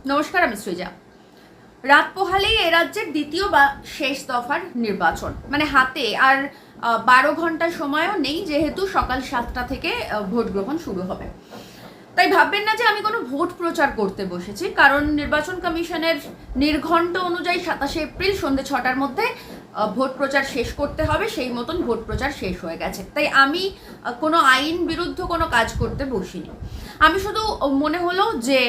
নমস্কার, আমি সৃজা। রাত পোহালেই এ রাজ্যের দ্বিতীয় বা শেষ দফার নির্বাচন, মানে হাতে আর 12 ঘন্টা সময়ও নেই, যেহেতু সকাল 7টা থেকে ভোট গ্রহণ শুরু হবে। তাই ভাববেন না যে আমি কোনো ভোট প্রচার করতে বসেছি, কারণ নির্বাচন কমিশনের নির্ঘণ্ট অনুযায়ী 27 এপ্রিল সন্ধ্যে 6টার মধ্যে ভোট প্রচার শেষ করতে হবে। সেই মতন ভোট প্রচার শেষ হয়ে গেছে। তাই আমি কোনো আইন বিরুদ্ধ কোনো কাজ করতে বসিনি। আমি শুধু মনে হলো যে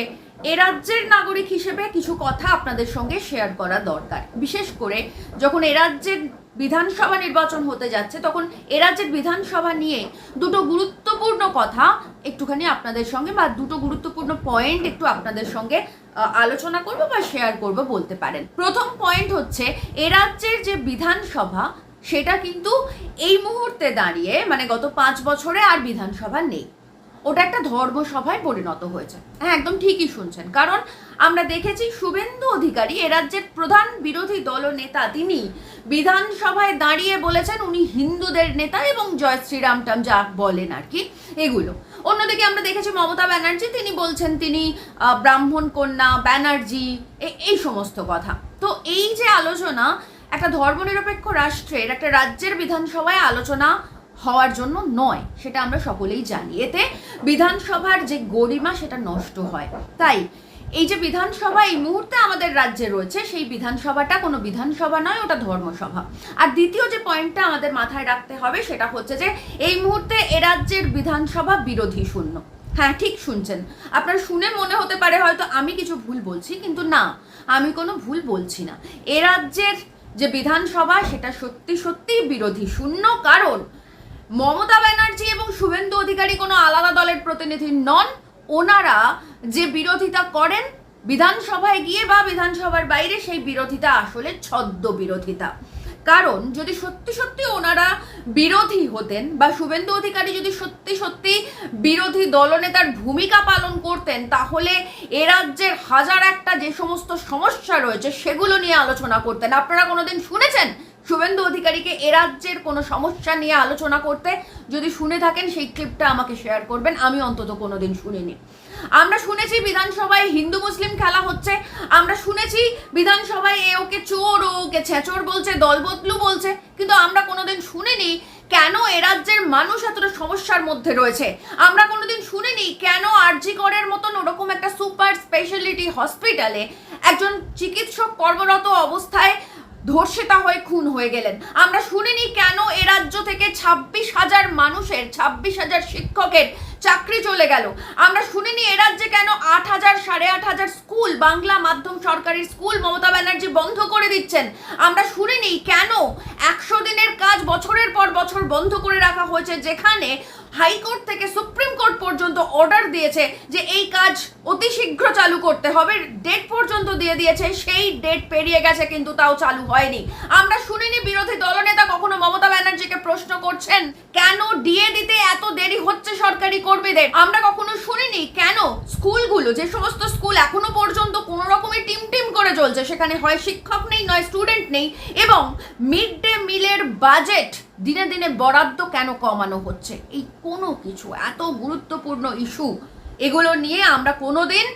এ রাজ্যের নাগরিক হিসেবে কিছু কথা আপনাদের সঙ্গে শেয়ার করা দরকার, বিশেষ করে যখন এ রাজ্যের বিধানসভা নির্বাচন হতে যাচ্ছে, তখন এ রাজ্যের বিধানসভা নিয়ে দুটো গুরুত্বপূর্ণ কথা একটুখানি আপনাদের সঙ্গে, বা দুটো গুরুত্বপূর্ণ পয়েন্ট একটু আপনাদের সঙ্গে আলোচনা করব বা শেয়ার করব বলতে পারেন। প্রথম পয়েন্ট হচ্ছে, এ রাজ্যের যে বিধানসভা সেটা কিন্তু এই মুহূর্তে দাঁড়িয়ে, মানে গত 5 বছরে আর বিধানসভা নেই, ওটা একটা ধর্মসভায় পরিণত হয়েছে। হ্যাঁ, একদম ঠিকই শুনছেন। কারণ আমরা দেখেছি শুভেন্দু অধিকারী, এ রাজ্যের প্রধান বিরোধী দলনেতা, তিনি বিধানসভায় দাঁড়িয়ে বলেছেন উনি হিন্দুদের নেতা এবং জয় শ্রীরাম টাম যা বলেন আর কি, এগুলো। অন্যদিকে আমরা দেখেছি মমতা ব্যানার্জি, তিনি বলছেন তিনি ব্রাহ্মণ কন্যা ব্যানার্জি, এই সমস্ত কথা। তো এই যে আলোচনা একটা ধর্মনিরপেক্ষ রাষ্ট্রের, একটা রাজ্যের বিধানসভায় আলোচনা হওয়ার জন্য নয়, সেটা আমরা সকলেই জানি। এতে বিধানসভার যে গরিমা সেটা নষ্ট হয়। তাই এই যে বিধানসভা এই মুহূর্তে আমাদের রাজ্যে রয়েছে, সেই বিধানসভাটা কোনো বিধানসভা নয়, ওটা ধর্মসভা। আর দ্বিতীয় যে পয়েন্টটা আমাদের মাথায় রাখতে হবে সেটা হচ্ছে যে এই মুহূর্তে এ রাজ্যের বিধানসভা বিরোধী শূন্য। হ্যাঁ, ঠিক শুনছেন। আপনার শুনে মনে হতে পারে হয়তো আমি কিছু ভুল বলছি, কিন্তু না, আমি কোনো ভুল বলছি না। এ রাজ্যের যে বিধানসভা সেটা সত্যি সত্যি বিরোধী শূন্য। কারণ মমতা ব্যানার্জি এবং শুভেন্দু অধিকারী কোনো আলাদা দলের প্রতিনিধি নন। ওনারা যে বিরোধিতা করেন বিধানসভায় গিয়ে বা বিধানসভার বাইরে, সেই বিরোধিতা আসলে ছদ্ম বিরোধিতা। কারণ যদি সত্যি সত্যি ওনারা বিরোধী হতেন, বা শুভেন্দু অধিকারী যদি সত্যি সত্যি বিরোধী দলনেতার ভূমিকা পালন করতেন, তাহলে এ রাজ্যের হাজার একটা যে সমস্ত সমস্যা রয়েছে সেগুলো নিয়ে আলোচনা করতেন। আপনারা কোনোদিন শুনেছেন শুভেন্দু অধিকারীকে এ রাজ্যের কোনো সমস্যা নিয়ে আলোচনা করতে? যদি শুনে থাকেন সেই ক্লিপটা আমাকে শেয়ার করবেন, আমি অন্তত কোনোদিন শুনিনি। আমরা শুনেছি বিধানসভায় হিন্দু মুসলিম খেলা হচ্ছে, আমরা শুনেছি বিধানসভায় এ ওকে চোর, ও ওকে ছেচর বলছে, দলবদলু বলছে, কিন্তু আমরা কোনোদিন শুনিনি কেন এ রাজ্যের মানুষ এতটা সমস্যার মধ্যে রয়েছে। আমরা কোনোদিন শুনিনি কেন আরজি করের মতন ওরকম একটা সুপার স্পেশালিটি হসপিটালে একজন চিকিৎসক কর্মরত অবস্থায় ধর্ষিতা হয়ে খুন হয়ে গেলেন। আমরা শুনিনি কেন এ রাজ্য থেকে 26,000 মানুষের, 26,000 শিক্ষকের চাকরি চলে গেল। আমরা শুনিনি এ রাজ্যে কেন 8,000 8,500 স্কুল, বাংলা মাধ্যম সরকারি স্কুল মমতা ব্যানার্জি বন্ধ করে দিচ্ছেন। আমরা শুনিনি কেন 100 দিনের কাজ বছরের পর বছর বন্ধ করে রাখা হয়েছে, যেখানে হাইকোর্ট থেকে সুপ্রিম কোর্ট পর্যন্ত অর্ডার দিয়েছে যে এই কাজ অতি শীঘ্র চালু করতে হবে, ডেট পর্যন্ত দিয়ে দিয়েছে, সেই ডেট পেরিয়ে গেছে কিন্তু তাও চালু হয়নি। আমরা শুনিনি বিরোধী দলনেতা কখনো মমতা ব্যানার্জিকে প্রশ্ন করছেন কেন ডিএ দিতে এত দেরি হচ্ছে সরকারি কর্মীদের। আমরা কখনো শুনিনি কেন স্কুলগুলো, যে সমস্ত স্কুল এখনো পর্যন্ত কোনো রকমের টিম করে চলছে, সেখানে হয় শিক্ষক নেই নয় স্টুডেন্ট নেই, এবং মিড ডে মিলের বাজেট দিনে দিনে বরাদ্দ কেন কমানো হচ্ছে। এই কোনো কিছু এত গুরুত্বপূর্ণ ইস্যু, এগুলো নিয়ে আমরা কোনোদিন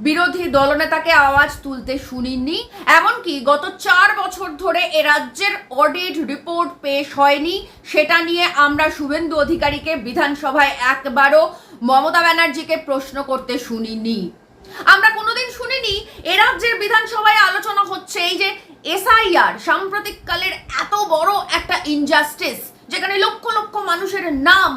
বিরোধী দলনেতাকে আওয়াজ তুলতে শুনিনি। এমনকি গত 4 বছর ধরে এ রাজ্যের অডিট রিপোর্ট পেশ হয়নি, সেটা নিয়ে আমরা শুভেন্দু অধিকারীকে বিধানসভায় একবারও মমতা ব্যানার্জিকে প্রশ্ন করতে শুনিনি। আমরা কোনোদিন শুনিনি এ রাজ্যের বিধানসভায় আলোচনা হচ্ছে এই যে এসআইআর, সাম্প্রতিককালের এত বড় একটা ইনজাস্টিস, যেখানে লক্ষ লক্ষ মানুষের নাম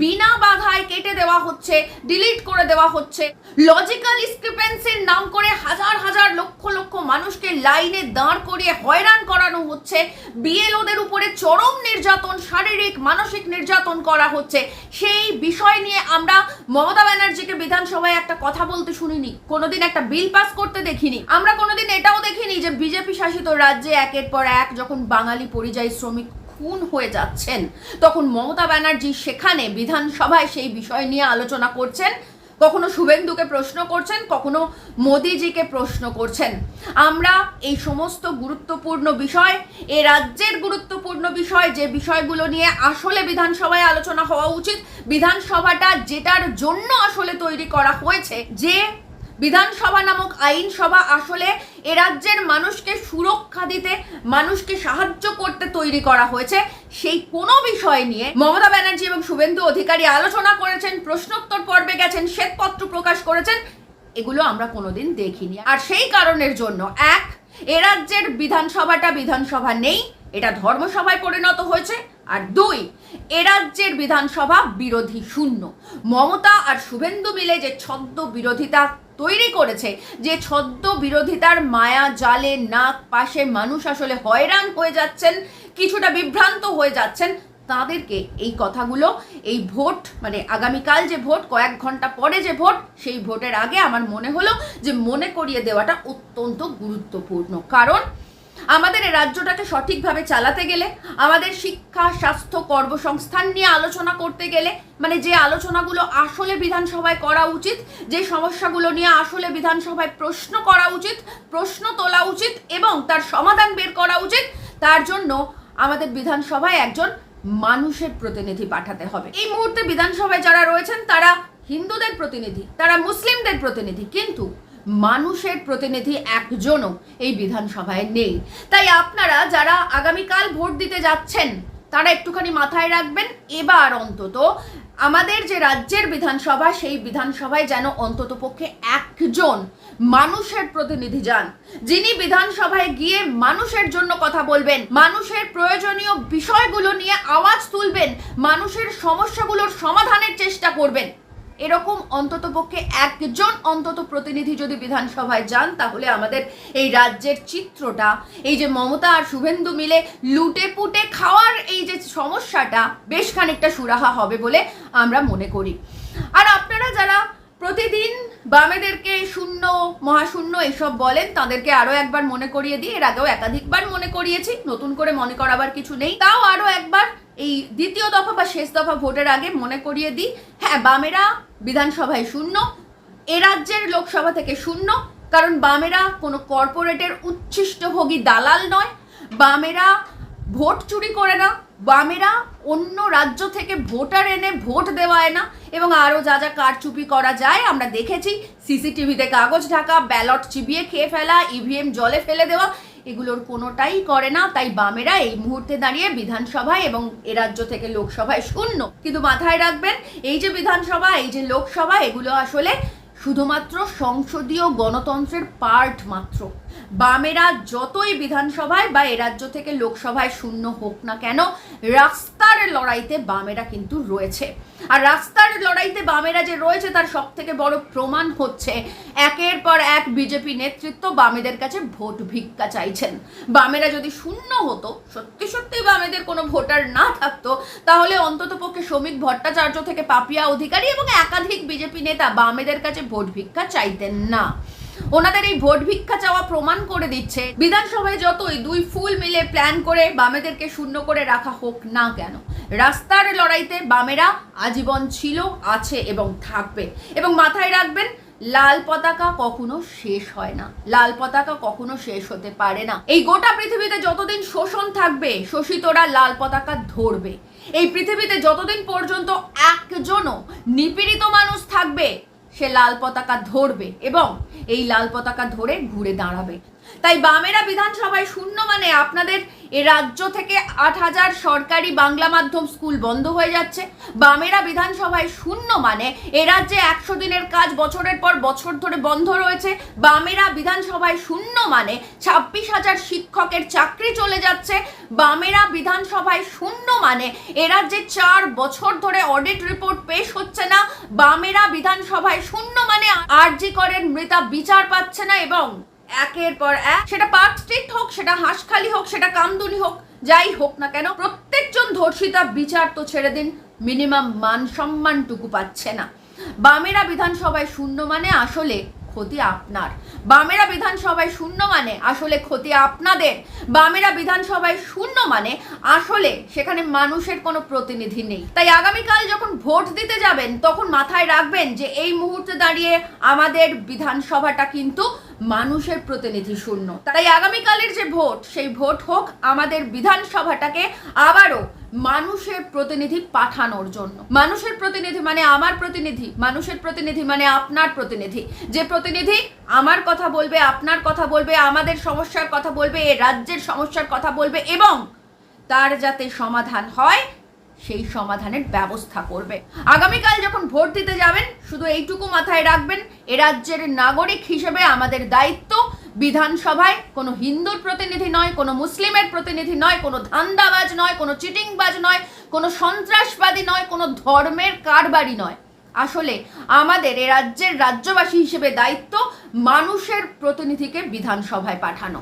বিনা বাধায় কেটে দেওয়া হচ্ছে, ডিলিট করে দেওয়া হচ্ছে, লজিক্যাল ডিসক্রিপেন্সির নাম করে হাজার হাজার লক্ষ লক্ষ মানুষকে লাইনে দাঁড় করিয়ে হয়রান করানো হচ্ছে, বিএলওদের উপরে চরম নির্যাতন, শারীরিক মানসিক নির্যাতন করা হচ্ছে। সেই বিষয় নিয়ে আমরা মমতা ব্যানার্জিকে বিধানসভায় একটা কথা বলতে শুনিনি, কোনোদিন একটা বিল পাস করতে দেখিনি। আমরা কোনোদিন এটাও দেখিনি যে বিজেপি শাসিত রাজ্যে একের পর এক যখন বাঙালি পরিযায়ী শ্রমিক খুন হয়ে যাচ্ছেন, তখন মমতা ব্যানার্জি সেখানে বিধানসভায় সেই বিষয় নিয়ে আলোচনা করছেন, কখনো শুভেন্দুকে প্রশ্ন করছেন, কখনো মোদিজিকে প্রশ্ন করছেন। আমরা এই সমস্ত গুরুত্বপূর্ণ বিষয়, এ রাজ্যের গুরুত্বপূর্ণ বিষয়, যে বিষয়গুলো নিয়ে আসলে বিধানসভায় আলোচনা হওয়া উচিত, বিধানসভাটা যেটার জন্য আসলে তৈরি করা হয়েছে, যে বিধানসভা নামক আইনসভা আসলে এ রাজ্যের মানুষকে সুরক্ষা দিতে, মানুষকে সাহায্য করতে তৈরি করা হয়েছে, সেই কোনো বিষয় নিয়ে মমতা ব্যানার্জি এবং শুভেন্দু অধিকারী আলোচনা করেছেন, প্রশ্নোত্তর পর্বে গেছেন, শ্বেতপত্র প্রকাশ করেছেন, এগুলো আমরা কোনোদিন দেখিনি। আর সেই কারণের জন্য এক, এ রাজ্যের বিধানসভাটা বিধানসভা নেই, এটা ধর্মসভায় পরিণত হয়েছে। আর দুই, এ রাজ্যের বিধানসভা বিরোধী শূন্য। মমতা আর শুভেন্দু মিলে যে ছদ্ম বিরোধিতা তৈরি করেছে, যে ছদ্ম বিরোধিতার মায়া জালে নাক পাশে মানুষ আসলে হয়রান হয়ে যাচ্ছেন, কিছুটা বিভ্রান্ত হয়ে যাচ্ছেন, তাদেরকে এই কথাগুলো, এই ভোট মানে আগামীকাল যে ভোট, কয়েক ঘন্টা পরে যে ভোট, সেই ভোটের আগে আমার মনে হলো যে মনে করিয়ে দেওয়াটা অত্যন্ত গুরুত্বপূর্ণ। কারণ আমাদের এই রাজ্যটাকে সঠিকভাবে চালাতে গেলে, আমাদের শিক্ষা, স্বাস্থ্য, কর্মসংস্থান নিয়ে আলোচনা করতে গেলে, মানে যে আলোচনাগুলো আসলে বিধানসভায় করা উচিত, যে সমস্যাগুলো নিয়ে আসলে বিধানসভায় প্রশ্ন করা উচিত, প্রশ্ন তোলা উচিত এবং তার সমাধান বের করা উচিত, তার জন্য আমাদের বিধানসভায় একজন মানুষের প্রতিনিধি পাঠাতে হবে। এই মুহূর্তে বিধানসভায় যারা রয়েছেন তারা হিন্দুদের প্রতিনিধি, তারা মুসলিমদের প্রতিনিধি, কিন্তু মানুষের প্রতিনিধি একজনও এই বিধানসভায় নেই। তাই আপনারা যারা আগামীকাল ভোট দিতে যাচ্ছেন তারা একটুখানি মাথায় রাখবেন, এবার অন্তত আমাদের যে রাজ্যের বিধানসভা, সেই বিধানসভায় যেন অন্তত পক্ষে একজন মানুষের প্রতিনিধি যান, যিনি বিধানসভায় গিয়ে মানুষের জন্য কথা বলবেন, মানুষের প্রয়োজনীয় বিষয়গুলো নিয়ে আওয়াজ তুলবেন, মানুষের সমস্যাগুলোর সমাধানের চেষ্টা করবেন। এরকম অন্তত পক্ষে একজন অন্তত প্রতিনিধি যদি বিধানসভায় যান, তাহলে আমাদের এই রাজ্যের চিত্রটা, এই যে মমতা আর শুভেন্দু মিলে লুটে পুটে খাওয়ার এই যে সমস্যাটা, বেশ খানিকটা সুরাহা হবে বলে আমরা মনে করি। আর আপনারা যারা প্রতিদিন বামেদেরকে শূন্য, মহাশূন্য এসব বলেন, তাদেরকে আরো একবার মনে করিয়ে দিই, এর আগেও একাধিকবার মনে করিয়েছি, নতুন করে মনে করাবার কিছু নেই, তাও আরো একবার এই দ্বিতীয় দফা বা শেষ দফা ভোটের আগে মনে করিয়ে দিই। হ্যাঁ, বামেরা বিধানসভায় শূন্য, এ রাজ্যের লোকসভা থেকে শূন্য, কারণ বামেরা কোনো কর্পোরেটের উচ্ছিষ্টভোগী দালাল নয়, বামেরা ভোট চুরি করে না, বামেরা অন্য রাজ্য থেকে ভোটার এনে ভোট দেওয়ায় না, এবং আরও যা যা কারচুপি করা যায় আমরা দেখেছি, সিসিটিভিতে কাগজ ঢাকা, ব্যালট চিবিয়ে খেয়ে ফেলা, ইভিএম জলে ফেলে দেওয়া, এগুলোর কোনোটাই করে না। তাই বামেরা এই মুহূর্তে দাঁড়িয়ে বিধানসভায় এবং এ রাজ্য থেকে লোকসভায় শূন্য। কিন্তু মাথায় রাখবেন, এই যে বিধানসভা, এই যে লোকসভা, এগুলো আসলে শুধুমাত্র সংসদীয় গণতন্ত্রের পার্ট মাত্র। বামেরা যতই বিধানসভায় বা এ রাজ্য থেকে লোকসভায় শূন্য হোক না কেন, রাস্তার লড়াইতে বামেরা কিন্তু রয়েছে। আর রাস্তার লড়াইতে বামেরা যে রয়েছে তার সব থেকে বড় প্রমাণ হচ্ছে একের পর এক বিজেপি নেতৃত্ব বামেদের কাছে ভোট ভিক্ষা চাইছেন। বামেরা যদি শূন্য হতো, সত্যি সত্যি বামেদের কোনো ভোটার না থাকতো, তাহলে অন্তত পক্ষে শ্রমিক ভট্টাচার্য থেকে পাপিয়া অধিকারী এবং একাধিক বিজেপি নেতা বামেদের কাছে ভোট ভিক্ষা চাইতেন না। ওনাদের এই ভোট ভিক্ষা চাওয়া প্রমাণ করে দিচ্ছে, বিধানসভায় যতই দুই ফুল মিলে প্ল্যান করে বামেদেরকে শূন্য করে রাখা হোক না কেন, রাস্তার লড়াইতে বামেরা আজীবন ছিল, আছে এবং থাকবে। এবং মাথায় রাখবেন, লাল পতাকা কখনো শেষ হয় না, লাল পতাকা কখনো শেষ হতে পারে না। এই গোটা পৃথিবীতে যতদিন শোষণ থাকবে, শোষিতরা লাল পতাকা ধরবে। এই পৃথিবীতে যতদিন পর্যন্ত একজনও নিপীড়িত মানুষ থাকবে, সে লাল পতাকা ধরবে এবং এই লাল পতাকা ধরে ঘুরে দাঁড়াবে। তাই বামেরা বিধানসভায় শূন্য মানে আপনাদের এ রাজ্য থেকে ৮,০০০ সরকারি বাংলা মাধ্যম স্কুল বন্ধ হয়ে যাচ্ছে। বামেরা বিধানসভায় শূন্য মানে এ রাজ্যে ১০০ দিনের কাজ বছরের পর বছর ধরে বন্ধ রয়েছে। বামেরা বিধানসভায় শূন্য মানে ২৬,০০০ শিক্ষকের চাকরি চলে যাচ্ছে। বামেরা বিধানসভায় শূন্য মানে এ রাজ্যে ৪ বছর ধরে অডিট রিপোর্ট পেশ হচ্ছে না। বামেরা বিধানসভায় শূন্য মানে আরজি করের মৃতা বিচার পাচ্ছে না, এবং একের পর এক, সেটা পার্ক স্ট্রিট হোক, সেটা হাঁসখালি হোক, সেটা কামদুনি হোক, যাই হোক না কেন, প্রত্যেকজন ধর্ষিতা বিচার তো ছেড়ে দিন, মিনিমাম মান সম্মানটুকু পাচ্ছে না। বামেরা বিধানসভায় শূন্য মানে আসলে ক্ষতি আপনার। বামেরা বিধানসভায় শূন্য মানে আসলে ক্ষতি আপনাদের। বামেরা বিধানসভায় শূন্য মানে আসলে সেখানে মানুষের কোনো প্রতিনিধি নেই। তাই আগামীকাল যখন ভোট দিতে যাবেন, তখন মাথায় রাখবেন যে এই মুহূর্তে দাঁড়িয়ে আমাদের বিধানসভাটা কিন্তু মানুষের প্রতিনিধি শূন্য। তাই আগামীকালের যে ভোট, সেই ভোট হোক আমাদের বিধানসভাটাকে আবারও মানুষের প্রতিনিধি পাঠানোর জন্য। মানুষের প্রতিনিধি মানে আমার প্রতিনিধি, মানুষের প্রতিনিধি মানে আপনার প্রতিনিধি, যে প্রতিনিধি আমার কথা বলবে, আপনার কথা বলবে, আমাদের সমস্যার কথা বলবে, এই রাজ্যের সমস্যার কথা বলবে এবং তার যাতে সমাধান হয় সেই সমাধানের ব্যবস্থা করবে। আগামীকাল যখন ভোট দিতে যাবেন শুধু এইটুকু মাথায় রাখবেন, এ রাজ্যের নাগরিক হিসেবে আমাদের দায়িত্ব বিধানসভায় কোনো হিন্দুর প্রতিনিধি নয়, কোনো মুসলিমের প্রতিনিধি নয়, কোনো ধান্দাবাজ নয়, কোনো চিটিংবাজ নয়, কোনো সন্ত্রাসবাদী নয়, কোনো ধর্মের কারবারি নয়। আসলে আমাদের এ রাজ্যের রাজ্যবাসী হিসেবে দায়িত্ব মানুষের প্রতিনিধিকে বিধানসভায় পাঠানো।